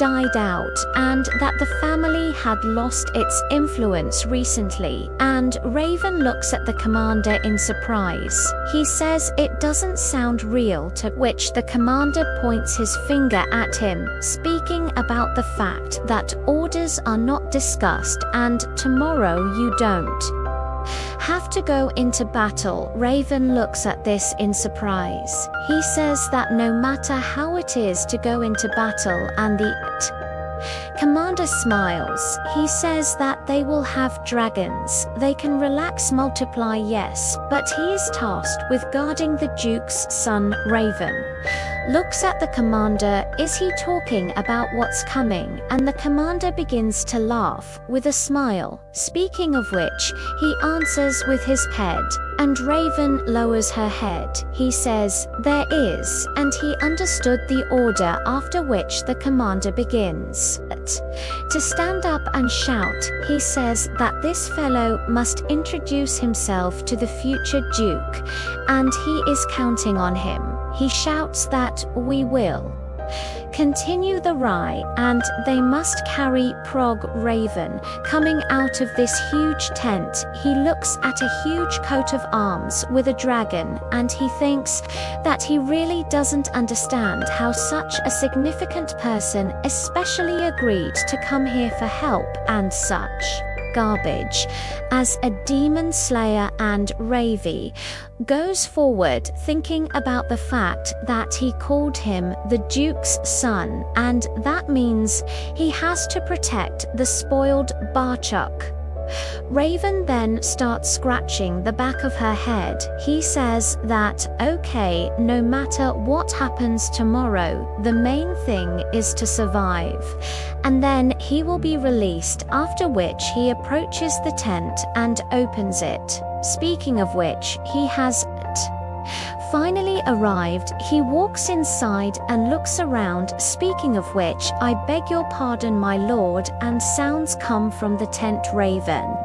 died out and that the family had lost its influence recently, and Raven looks at the commander in surprise. He says it doesn't sound real, to which the commander points his finger at him, speaking about the fact that orders are not discussed and tomorrow you don't have to go into battle. Raven looks at this in surprise. He says that no matter how it is to go into battle, and the commander smiles. He says that they will have dragons. They can relax, multiply, yes, but he is tasked with guarding the Duke's son. Raven looks at the commander. Is he talking about what's coming? And the commander begins to laugh with a smile, speaking of which, he answers with his head, and Raven lowers her head. He says, there is, and he understood the order, after which the commander begins to stand up and shout. He says that this fellow must introduce himself to the future Duke, and he is counting on him. He shouts that we will continue the ride, and they must carry Raven coming out of this huge tent. He looks at a huge coat of arms with a dragon, and he thinks that he really doesn't understand how such a significant person especially agreed to come here for help and such garbage as a demon slayer. And Ravi goes forward, thinking about the fact that he called him the Duke's son, and that means he has to protect the spoiled Barchuk. Raven then starts scratching the back of her head. He says that, okay, no matter what happens tomorrow, the main thing is to survive. And then he will be released, after which he approaches the tent and opens it. Speaking of which, he has finally arrived. He walks inside and looks around. Speaking of which, I beg your pardon, my lord, and sounds come from the tent. Raven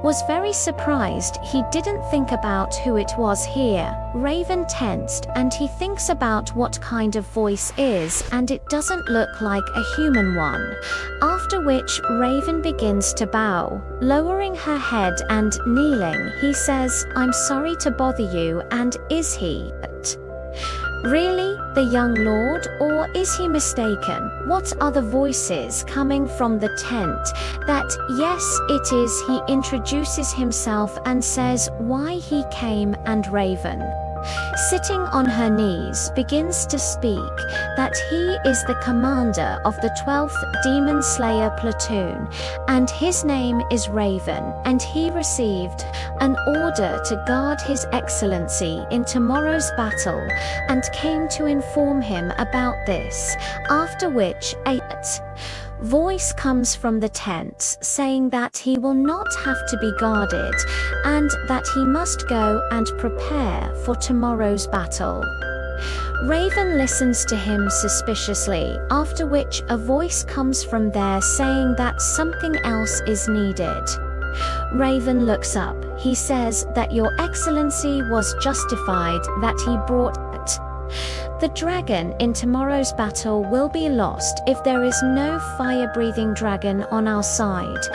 was very surprised. He didn't think about who it was here. Raven tensed, and he thinks about what kind of voice is, and it doesn't look like a human one. After which, Raven begins to bow, lowering her head and kneeling. He says, I'm sorry to bother you, and is he really the young lord, or is he mistaken? What are the voices coming from the tent? That, yes, it is. He introduces himself and says why he came, and Raven, sitting on her knees, begins to speak that he is the commander of the 12th Demon Slayer platoon, and his name is Raven, and he received an order to guard His Excellency in tomorrow's battle, and came to inform him about this. After which, a voice comes from the tent saying that he will not have to be guarded, and that he must go and prepare for tomorrow's battle. Raven listens to him suspiciously, after which a voice comes from there saying that something else is needed. Raven looks up. He says that Your Excellency was justified, that he brought the dragon in tomorrow's battle will be lost if there is no fire-breathing dragon on our side.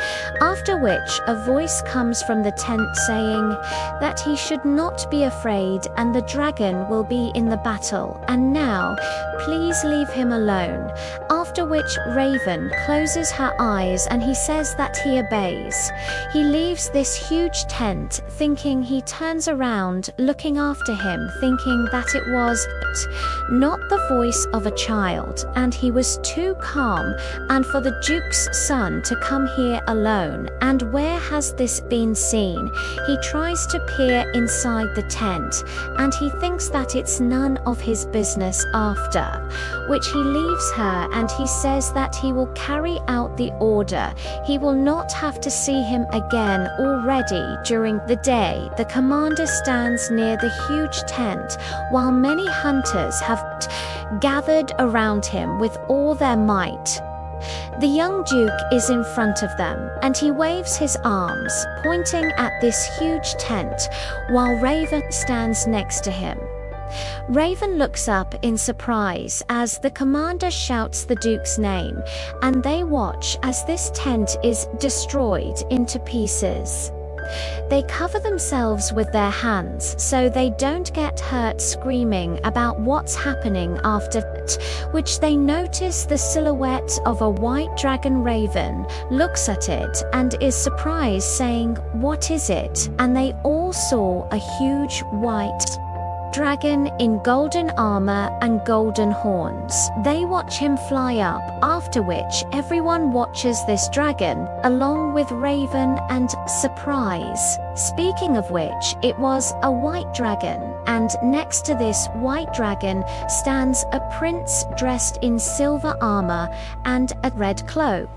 After which, a voice comes from the tent saying that he should not be afraid, and the dragon will be in the battle, and now, please leave him alone. After which, Raven closes her eyes and he says that he obeys. He leaves this huge tent, thinking. He turns around, looking after him, thinking that it was not the voice of a child, and he was too calm, and for the Duke's son to come here alone, and where has this been seen? He tries to peer inside the tent, and he thinks that it's none of his business, after which he leaves her, and he says that he will carry out the order. He will not have to see him again. Already during the day, the commander stands near the huge tent, while many hunters have gathered around him with all their might. The young Duke is in front of them, and he waves his arms, pointing at this huge tent, while Raven stands next to him. Raven looks up in surprise as the commander shouts the Duke's name, and they watch as this tent is destroyed into pieces. They cover themselves with their hands so they don't get hurt screaming about what's happening after that, which they notice the silhouette of a white dragon. Raven looks at it and is surprised, saying, "What is it?" And they all saw a huge white dragon in golden armor and golden horns. They watch him fly up, after which everyone watches this dragon, along with Raven and surprise. Speaking of which, it was a white dragon, and next to this white dragon stands a prince dressed in silver armor and a red cloak.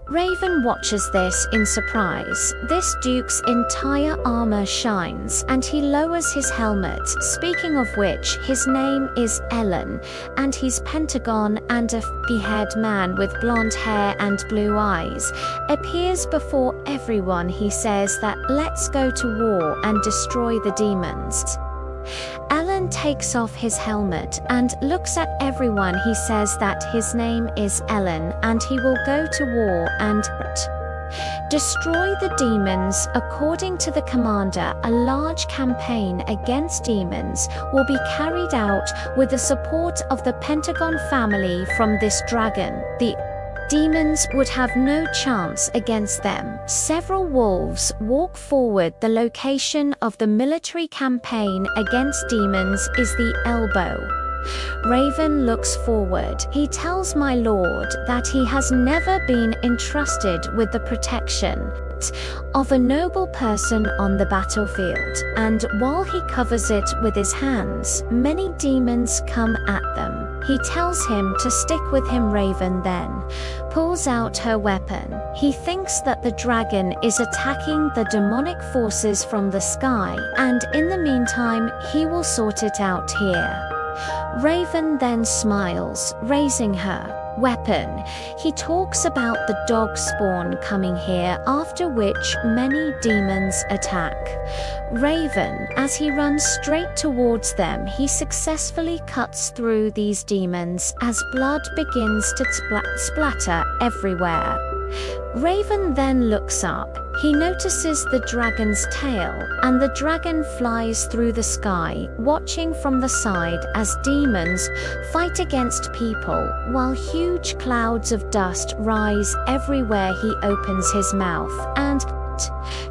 Raven watches this in surprise. This Duke's entire armor shines, and he lowers his helmet, speaking of which, his name is Ellen, and he's Pentagon, and a f***y-haired man with blonde hair and blue eyes appears before everyone. He says that let's go to war and destroy the demons. Alan takes off his helmet and looks at everyone. He says that his name is Ellen and he will go to war and destroy the demons. According to the commander, a large campaign against demons will be carried out with the support of the Pentagon family from this dragon. The demons would have no chance against them. Several wolves walk forward. The location of the military campaign against demons is the elbow. Raven looks forward. He tells my lord that he has never been entrusted with the protection of a noble person on the battlefield, and while he covers it with his hands, many demons come at them. He tells him to stick with him. Raven then pulls out her weapon. He thinks that the dragon is attacking the demonic forces from the sky, and in the meantime, he will sort it out here. Raven then smiles, raising her weapon. He talks about the dog spawn coming here, after which many demons attack Raven. As he runs straight towards them, he successfully cuts through these demons as blood begins to splatter everywhere. Raven then looks up. He notices the dragon's tail, and the dragon flies through the sky, watching from the side as demons fight against people, while huge clouds of dust rise everywhere. He opens his mouth and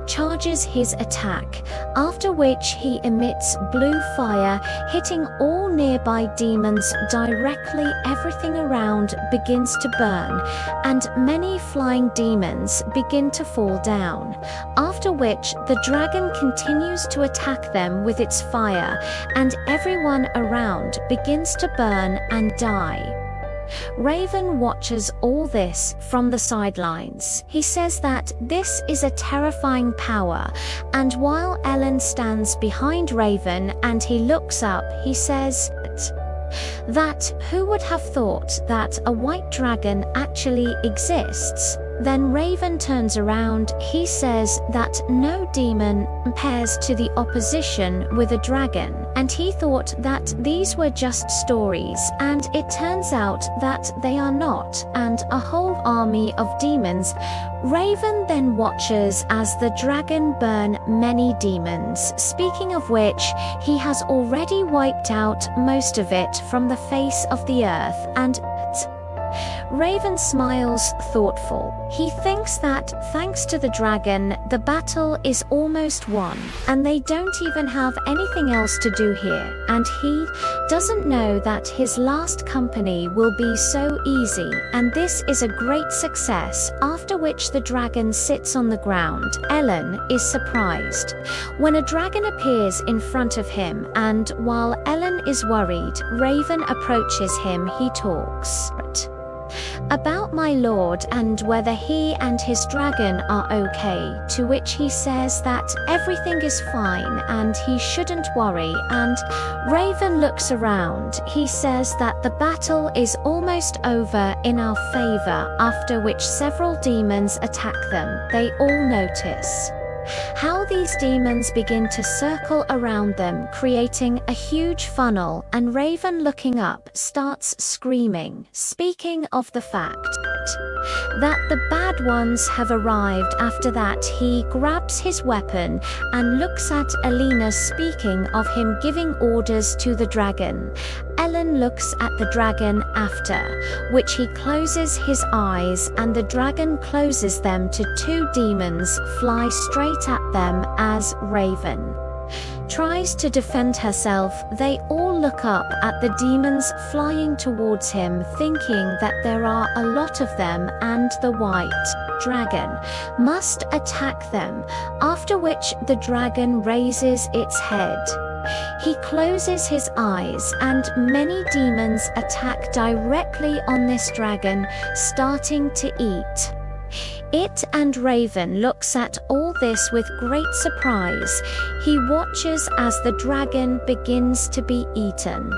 charges his attack, after which he emits blue fire, hitting all nearby demons directly. Everything around begins to burn, and many flying demons begin to fall down, after which the dragon continues to attack them with its fire, and everyone around begins to burn and die. Raven watches all this from the sidelines. He says that this is a terrifying power, and while Ellen stands behind Raven and he looks up, he says that who would have thought that a white dragon actually exists? Then Raven turns around. He says that no demon compares to the opposition with a dragon, and he thought that these were just stories, and it turns out that they are not, and a whole army of demons. Raven then watches as the dragon burn many demons, speaking of which, he has already wiped out most of it from the face of the earth, and Raven smiles, thoughtful. He thinks that, thanks to the dragon, the battle is almost won, and they don't even have anything else to do here, and he doesn't know that his last company will be so easy, and this is a great success, after which the dragon sits on the ground. Ellen is surprised when a dragon appears in front of him, and while Ellen is worried, Raven approaches him. He talks about my lord and whether he and his dragon are okay, to which he says that everything is fine and he shouldn't worry, and Raven looks around. He says that the battle is almost over in our favor, after which several demons attack them. They all notice How these demons begin to circle around them, creating a huge funnel, and Raven, looking up, starts screaming, speaking of the fact that the bad ones have arrived. After that, he grabs his weapon and looks at Elena, speaking of him giving orders to the dragon. Ellen looks at the dragon, after which he closes his eyes and the dragon closes them to. Two demons fly straight at them as Raven tries to defend herself. They all look up at the demons flying towards him, thinking that there are a lot of them and the white dragon must attack them, after which the dragon raises its head. He closes his eyes and many demons attack directly on this dragon, starting to eat it, and Raven looks at all this with great surprise. He watches as the dragon begins to be eaten.